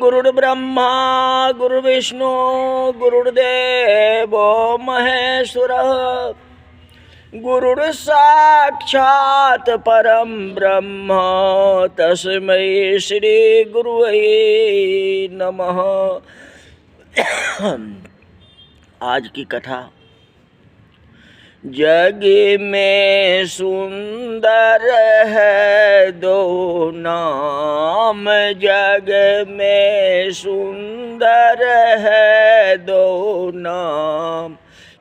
गुरुर्ब्रह्मा गुरुर्विष्णु गुरुर्देवो महेश्वरः गुरुर्साक्षात् परम ब्रह्म तस्मै श्री गुरुवे नमः। आज की कथा, जग में सुंदर है दो नाम, जग में सुंदर है दो नाम,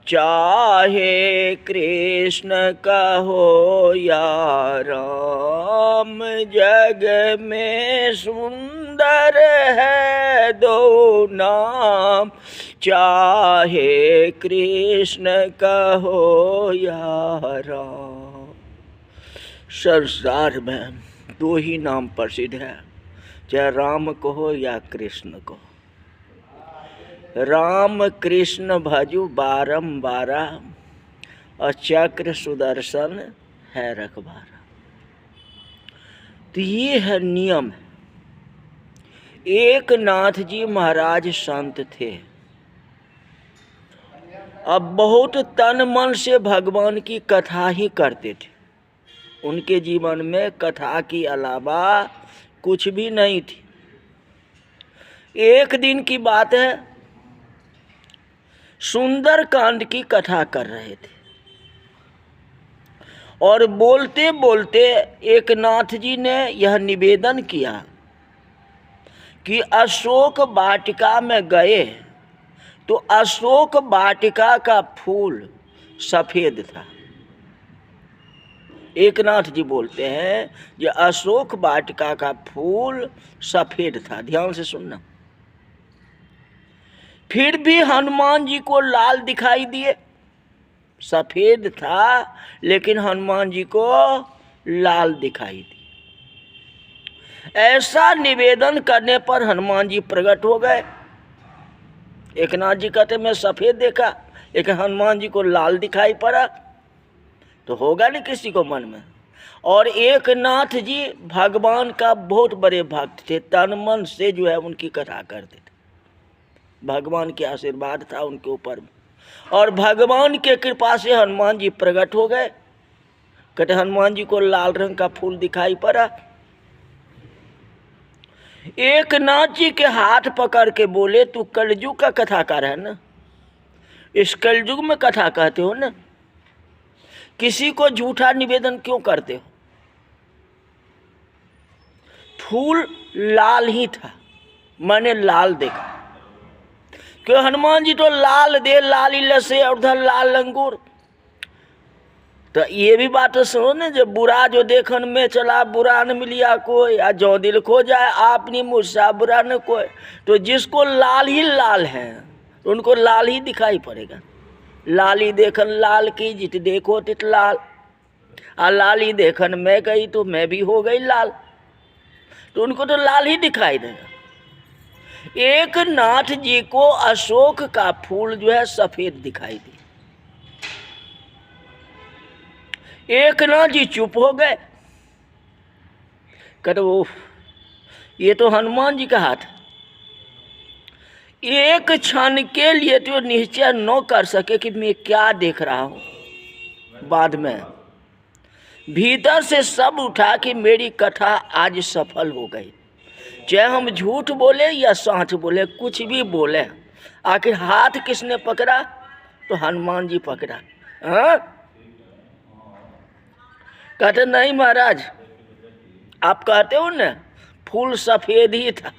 चाहे कृष्ण कहो या राम। जग में सुंदर है दो नाम, चाहे कृष्ण कहो या राम। संसार में दो ही नाम प्रसिद्ध है, चाहे राम कहो या कृष्ण कहो। राम कृष्ण भजु बारंबारा, और चक्र सुदर्शन है रखबारा। तो ये है नियम। एक नाथ जी महाराज संत थे, अब बहुत तन मन से भगवान की कथा ही करते थे। उनके जीवन में कथा के अलावा कुछ भी नहीं थी। एक दिन की बात है, सुंदर कांड की कथा कर रहे थे और बोलते बोलते एक नाथ जी ने यह निवेदन किया कि अशोक वाटिका में गए तो अशोक वाटिका का फूल सफेद था। एक नाथ जी बोलते हैं कि अशोक वाटिका का फूल सफेद था। ध्यान से सुनना। फिर भी हनुमान जी को लाल दिखाई दिए। सफेद था लेकिन हनुमान जी को लाल दिखाई दी। ऐसा निवेदन करने पर हनुमान जी प्रकट हो गए। एक नाथ जी कहते मैं सफेद देखा लेकिन हनुमान जी को लाल दिखाई पड़ा, तो होगा नहीं किसी को मन में। और एक नाथ जी भगवान का बहुत बड़े भक्त थे, तन मन से जो है उनकी कथा करते थे। भगवान के आशीर्वाद था उनके ऊपर, और भगवान के कृपा से हनुमान जी प्रकट हो गए। कहते हनुमान जी को लाल रंग का फूल दिखाई पड़ा। एक नाथ जी के हाथ पकड़ के बोले, तू कलयुग का कथाकार है ना, इस कलयुग में कथा कहते हो ना, किसी को झूठा निवेदन क्यों करते हो? फूल लाल ही था, मैंने लाल देखा। क्यों हनुमान जी तो लाल दे लाली लसे और उधर लाल अंगूर। तो ये भी बात सुनो ना, जो बुरा जो देखन में चला बुरा न मिलिया कोई, या जो दिल खो जाए आपनी मुझसा बुरा न कोई। तो जिसको लाल ही लाल है तो उनको लाल ही दिखाई पड़ेगा। लाली देखन लाल की जित देखो तित लाल, आ लाली देखन मैं गई तो मैं भी हो गई लाल, तो उनको तो लाल ही दिखाई देगा। एक नाथ जी को अशोक का फूल जो है सफेद दिखाई दिया। एक नाथ जी चुप हो गए। कहते वो ये तो हनुमान जी का हाथ। एक क्षण के लिए तो निश्चय न कर सके कि मैं क्या देख रहा हूं। बाद में भीतर से सब उठा कि मेरी कथा आज सफल हो गई। चाहे हम झूठ बोले या सच बोले, कुछ भी बोले, आखिर हाथ किसने पकड़ा? तो हनुमान जी पकड़ा। हाँ? कहते नहीं महाराज, आप कहते हो ना फूल सफेद ही था।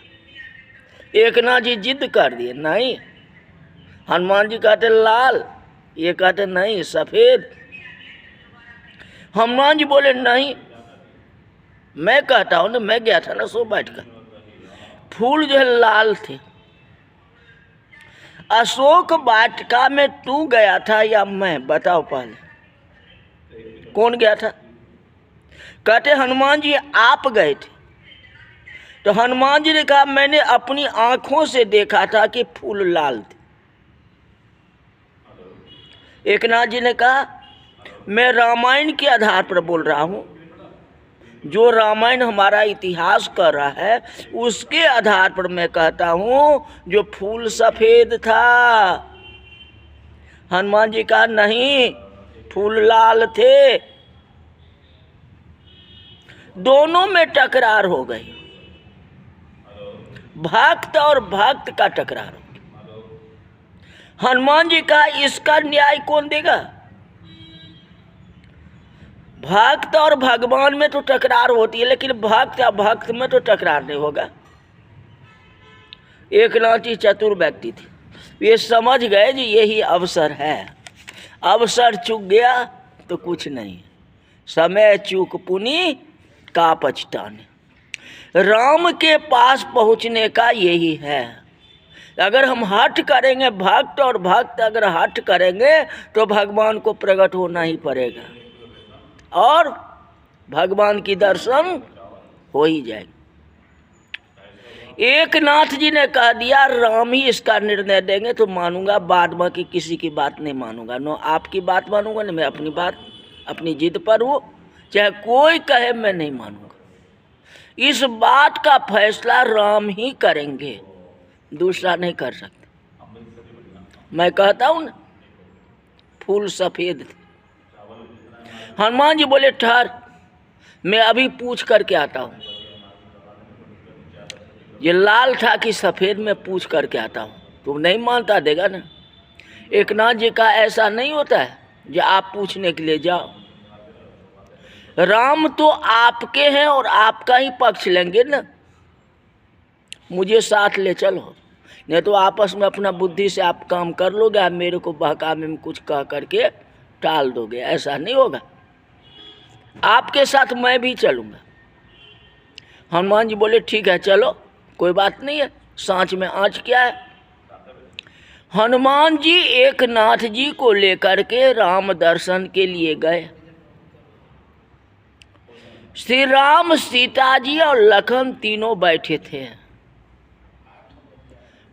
एक नाथ जी जिद कर दिए, नहीं। हनुमान जी कहते लाल, ये कहते नहीं सफेद। हनुमान जी बोले नहीं, मैं कहता हूं ना, मैं गया था ना सो बैठ कर, फूल जो है लाल थे। अशोक वाटिका में तू गया था या मैं? बताओ पहले कौन गया था? कहते हनुमान जी आप गए थे। तो हनुमान जी ने कहा मैंने अपनी आंखों से देखा था कि फूल लाल थे। एक नाथ जी ने कहा मैं रामायण के आधार पर बोल रहा हूं, जो रामायण हमारा इतिहास कर रहा है उसके आधार पर मैं कहता हूँ जो फूल सफ़ेद था, हनुमान जी का नहीं, फूल लाल थे। दोनों में टकरार हो गई, भक्त और भक्त का टकरार हो गया। हनुमान जी का इसका न्याय कौन देगा? भक्त और भगवान में तो टकरार होती है, लेकिन भक्त या भक्त में तो टकरार नहीं होगा। एक नाची चतुर व्यक्ति थी, ये समझ गए जी यही अवसर है, अवसर चूक गया तो कुछ नहीं, समय चूक पुनी का पछताने। राम के पास पहुंचने का यही है। अगर हम हठ करेंगे, भक्त और भक्त अगर हठ करेंगे तो भगवान को प्रकट होना ही पड़ेगा और भगवान की दर्शन हो ही जाएगा। एक नाथ जी ने कह दिया राम ही इसका निर्णय देंगे तो मानूंगा, बाद बाकी किसी की बात नहीं मानूंगा। नो आपकी बात मानूंगा, न मैं अपनी बात, अपनी जिद पर हूँ, चाहे कोई कहे मैं नहीं मानूंगा। इस बात का फैसला राम ही करेंगे, दूसरा नहीं कर सकते। मैं कहता हूँ ना, फूल सफ़ेद थे। हनुमान जी बोले ठहर, मैं अभी पूछ करके आता हूँ। ये लाल था कि सफ़ेद में पूछ करके आता हूँ। तुम नहीं मानता देगा ना। एक नाथ जी का ऐसा नहीं होता है जो आप पूछने के लिए जाओ। राम तो आपके हैं और आपका ही पक्ष लेंगे ना, मुझे साथ ले चलो, नहीं तो आपस में अपना बुद्धि से आप काम कर लोगे, आप मेरे को बहकावे में कुछ कह करके टाल दोगे। ऐसा नहीं होगा, आपके साथ मैं भी चलूँगा। हनुमान जी बोले ठीक है चलो, कोई बात नहीं है, सांच में आँच क्या है। हनुमान जी एक नाथ जी को लेकर के राम दर्शन के लिए गए। श्री राम, सीता जी और लखन तीनों बैठे थे।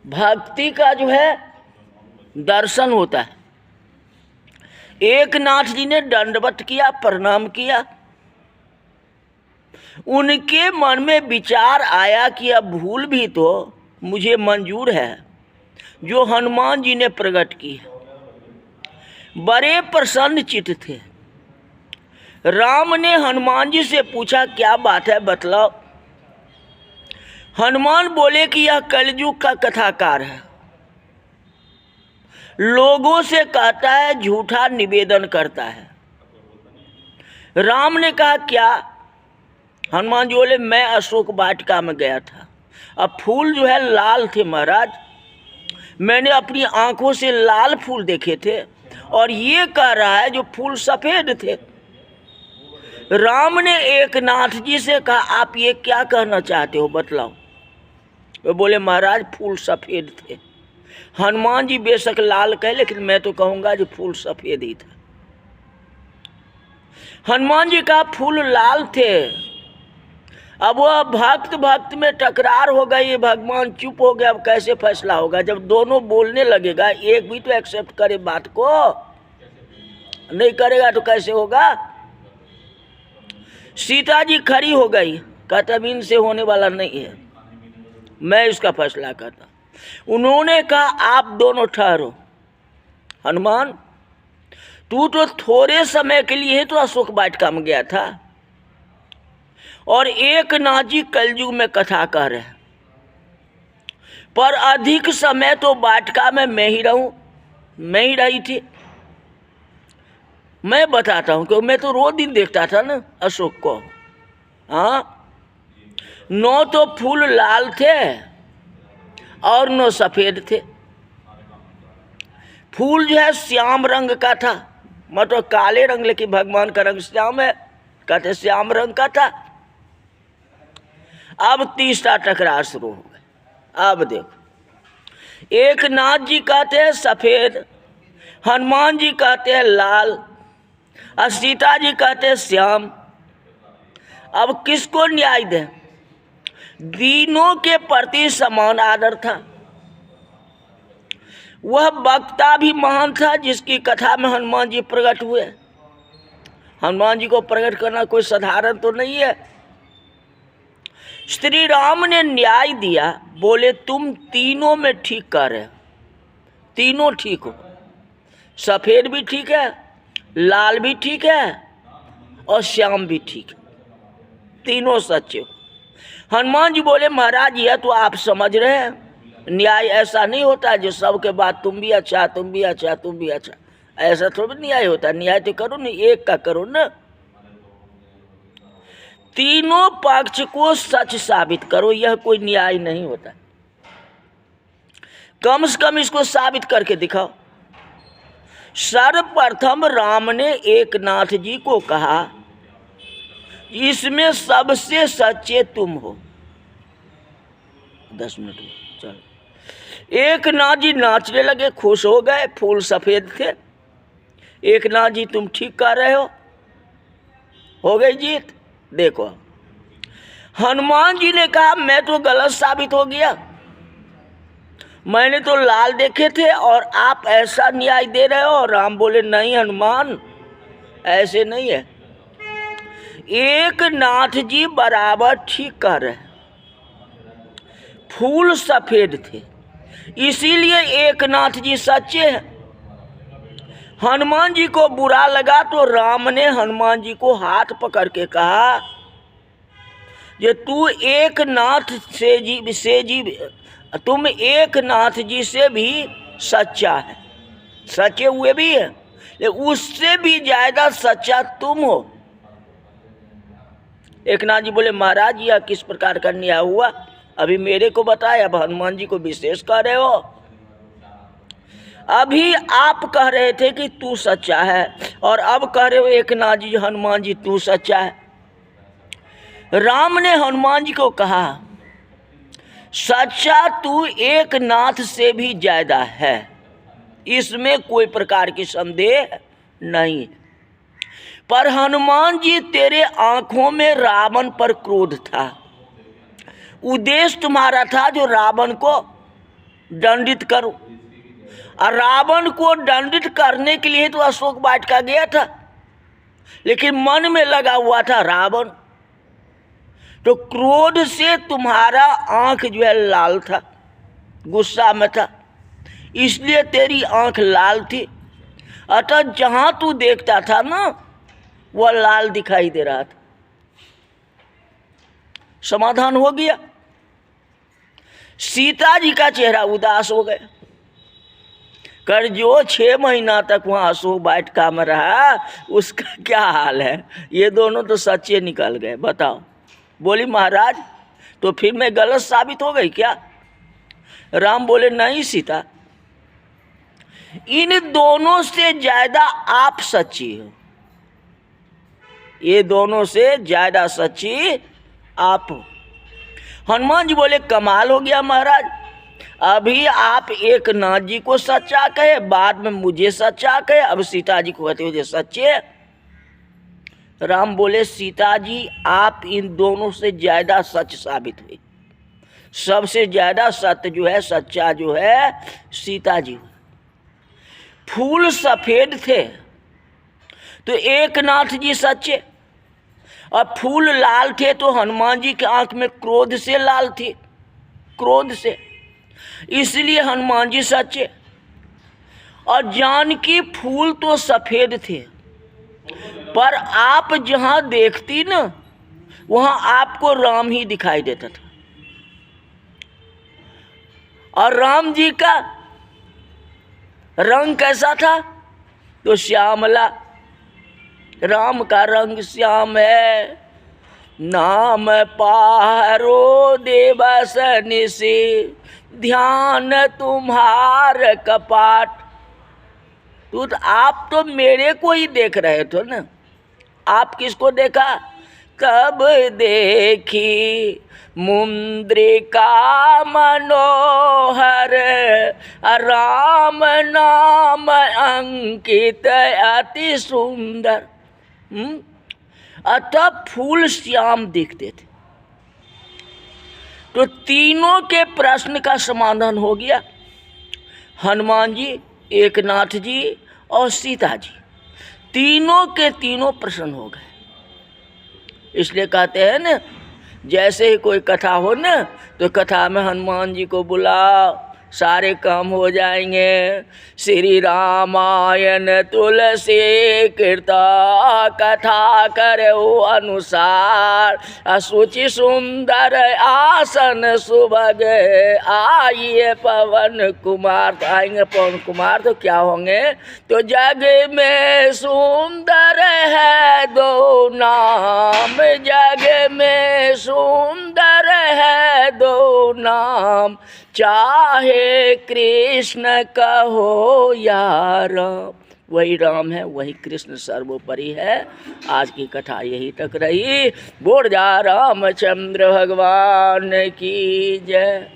भक्ति का जो है दर्शन होता है। एक नाथ जी ने दंडवत किया, प्रणाम किया। उनके मन में विचार आया कि अब भूल भी तो मुझे मंजूर है जो हनुमान जी ने प्रकट की है। बड़े प्रसन्न चित्त थे। राम ने हनुमान जी से पूछा क्या बात है, बतलाओ। हनुमान बोले कि यह कलयुग का कथाकार है, लोगों से कहता है, झूठा निवेदन करता है। राम ने कहा क्या? हनुमान जी बोले मैं अशोक वाटिका में गया था, अब फूल जो है लाल थे महाराज, मैंने अपनी आंखों से लाल फूल देखे थे और ये कह रहा है जो फूल सफ़ेद थे। राम ने एक नाथ जी से कहा आप ये क्या कहना चाहते हो, बतलाओ। वे बोले महाराज फूल सफ़ेद थे। हनुमान जी बेशक लाल कहे, लेकिन मैं तो कहूँगा जो फूल सफ़ेद ही था। हनुमान जी का फूल लाल थे। अब वह भक्त भक्त में टकरार हो गई, भगवान चुप हो गए। अब कैसे फैसला होगा? जब दोनों बोलने लगेगा, एक भी तो एक्सेप्ट करे बात को, नहीं करेगा तो कैसे होगा? सीता जी खड़ी हो गई, कहता अब इनसे होने वाला नहीं है, मैं इसका फैसला करता। उन्होंने कहा आप दोनों ठहरो। हनुमान तू तो थोड़े समय के लिए ही तो अशोक वाटिका में गया था और एक नाथ जी कलयुग में कथा कह रहे हैं, पर अधिक समय तो वाटिका में मैं ही रहूं, मैं ही रही थी। मैं बताता हूं कि मैं तो रोज दिन देखता था ना अशोक को। हाँ, नो तो फूल लाल थे और नो सफ़ेद थे। फूल जो है श्याम रंग का था, मतलब काले रंग, लेकिन भगवान का रंग श्याम है, कहते श्याम रंग का था। अब तीसरा टकरार शुरू हो गया। अब देखो, एक नाथ जी कहते हैं सफ़ेद, हनुमान जी कहते हैं लाल और सीता जी कहते हैं श्याम। अब किसको न्याय दें? तीनों के प्रति समान आदर था। वह वक्ता भी महान था जिसकी कथा में हनुमान जी प्रकट हुए। हनुमान जी को प्रकट करना कोई साधारण तो नहीं है। श्री राम ने न्याय दिया, बोले तुम तीनों में ठीक कर रहे हो, तीनों ठीक हो, सफेद भी ठीक है, लाल भी ठीक है और श्याम भी ठीक है, तीनों सच्चे हो। हनुमान जी बोले महाराज यह तो आप समझ रहे हैं, न्याय ऐसा नहीं होता है जो सबके बाद तुम भी अच्छा, तुम भी अच्छा, तुम भी अच्छा, ऐसा थोड़ा न्याय होता है। न्याय तो करो नहीं, एक का करो ना, तीनों पक्ष को सच साबित करो, यह कोई न्याय नहीं होता। कम से कम इसको साबित करके दिखाओ। सर्वप्रथम राम ने एकनाथ जी को कहा इसमें सबसे सच्चे तुम हो। 10 मिनट चलो। एकनाथ जी नाचने लगे, खुश हो गए, फूल सफेद थे। एकनाथ जी तुम ठीक कर रहे हो गई जीत। देखो हनुमान जी ने कहा मैं तो गलत साबित हो गया, मैंने तो लाल देखे थे और आप ऐसा न्याय दे रहे हो। राम बोले नहीं हनुमान, ऐसे नहीं है, एकनाथ जी बराबर ठीक कर रहे, फूल सफेद थे इसीलिए एकनाथ जी सच्चे हैं। हनुमान जी को बुरा लगा तो राम ने हनुमान जी को हाथ पकड़ के कहा जो तू एकनाथ तुम एकनाथ जी से भी सच्चा है, सच्चे हुए भी है, लेकिन उससे भी ज्यादा सच्चा तुम हो। एकनाथ जी बोले महाराज यह किस प्रकार का न्याय हुआ, अभी मेरे को बताए, अब हनुमान जी को विशेष कह रहे हो। अभी आप कह रहे थे कि तू सच्चा है और अब कह रहे हो एकनाथ जी हनुमान जी तू सच्चा है। राम ने हनुमान जी को कहा सच्चा तू एकनाथ से भी ज्यादा है, इसमें कोई प्रकार की संदेह नहीं। पर हनुमान जी तेरे आंखों में रावण पर क्रोध था, उद्देश्य तुम्हारा था जो रावण को दंडित करो, और रावण को दंडित करने के लिए तो अशोक वाटिका गया था, लेकिन मन में लगा हुआ था रावण, तो क्रोध से तुम्हारा आंख जो है लाल था, गुस्सा में था, इसलिए तेरी आंख लाल थी। अतः जहां तू देखता था ना वह लाल दिखाई दे रहा था। समाधान हो गया। सीता जी का चेहरा उदास हो गया, कर जो 6 महीना तक वहां अशोक वाटिका में रहा उसका क्या हाल है, ये दोनों तो सच्चे निकल गए, बताओ। बोली महाराज तो फिर मैं गलत साबित हो गई क्या। राम बोले नहीं सीता, इन दोनों से ज्यादा आप सच्ची हो, ये दोनों से ज्यादा सच्ची आप हो। हनुमान जी बोले कमाल हो गया महाराज, अभी आप एकनाथ जी को सच्चा कहे, बाद में मुझे सच्चा कहे, अब सीता जी को कहते हो जो सच्चे। राम बोले सीता जी आप इन दोनों से ज्यादा सच साबित हुई, सबसे ज्यादा सत्य जो है सच्चा जो है सीता जी हुई। फूल सफेद थे तो एकनाथ जी सच्चे, और फूल लाल थे तो हनुमान जी की आंख में क्रोध से लाल थी, क्रोध से, इसलिए हनुमान जी सच्चे। और जानकी फूल तो सफेद थे, पर आप जहां देखती ना वहां आपको राम ही दिखाई देता था। और राम जी का रंग कैसा था तो श्यामला, राम का रंग श्याम है। नाम पारो देवस निशि, ध्यान तुम्हार कपाट। तो आप तो मेरे को ही देख रहे थे ना, आप किसको देखा। कब देखी मुद्रिका मनोहर, राम नाम अंकित अति सुंदर। अतः फूल श्याम दिखते थे। तो तीनों के प्रश्न का समाधान हो गया। हनुमान जी, एकनाथ जी और सीता जी, तीनों के तीनों प्रसन्न हो गए। इसलिए कहते हैं ना जैसे ही कोई कथा हो न तो कथा में हनुमान जी को बुलाओ, सारे काम हो जाएंगे। श्री रामायण तुलसी कीर्ता कथा करो अनुसार, असुचि सुंदर आसन सुभग आइए पवन कुमार। तो आएंगे पवन कुमार तो क्या होंगे, तो जग में सुंदर है दो नाम, जग में सुंदर है दो नाम, चाहे कृष्ण कहो या राम। वही राम है, वही कृष्ण सर्वोपरि है। आज की कथा यही तक रही। बोल जा रामचंद्र भगवान की जय।